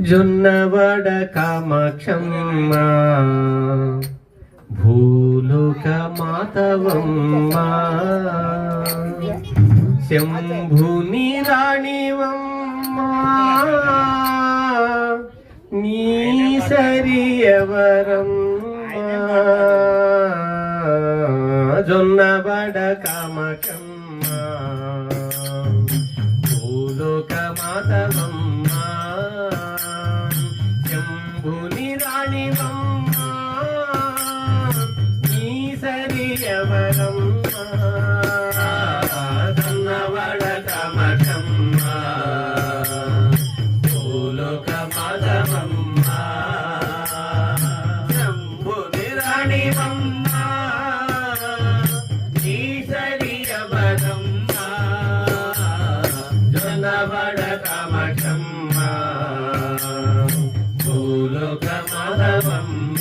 జొన్నవాడ కామాక్షమ్మ భూలోక మాతవమ్మ శంభుని రాణివమ్మ నీ సరి ఎవరమ్మ జొన్నవాడ కామాక్షమ్మ భూలోక మాతవమ్మ శంభుని రాణివమ్మ నీ సరి ఎవరమ్మ జొన్నవాడ కామాక్షమ్మ భూలోక మాతవమ్మ శంభుని రాణివమ్మ నీ సరి ఎవరమ్మ జొన్నవాడ కామాక్షమ్మ భూలోక మాధవమ్మ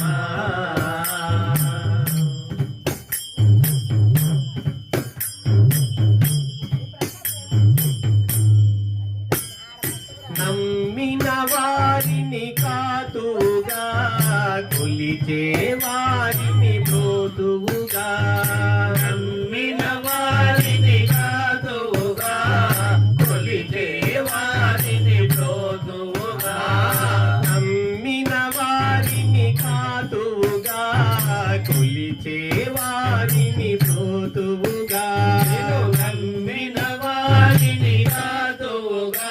నమ్మిన వారిని కాతుగా కొలిచే వారిని బ్రోతువుగా నమ్మిన వారిని కాతుగా కొలిచే వారిని బ్రోతువుగా నమ్మిన వారిని కాతుగా కొలిచే వారిని బ్రోతువుగా నమ్మిన వారిని కాతుగా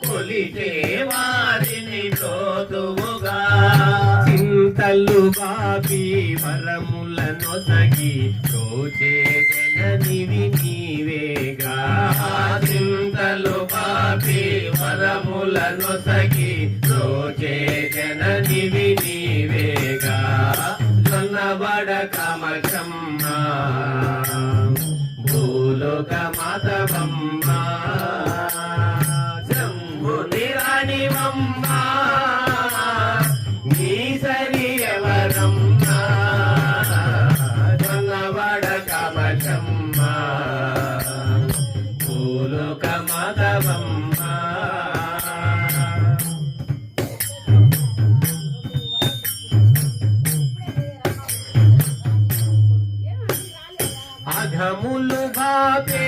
కొలిచే వారిని బ్రోతువుగా చింతలు బాబి వరములను సగి తోచే జననివి నీవేగా చింతలు బాబి వరములను సగి తోచే జననివి నీవేగా జొన్నవాడ కామాక్షమ్మ భూలోక మాతవమ్మ శంభుని రాణివమ్మ నీ సరి ఎవరమ్మ జొన్నవాడ కామాక్షమ్మ భూలోక మాధవమ్మ అఘములు బాపే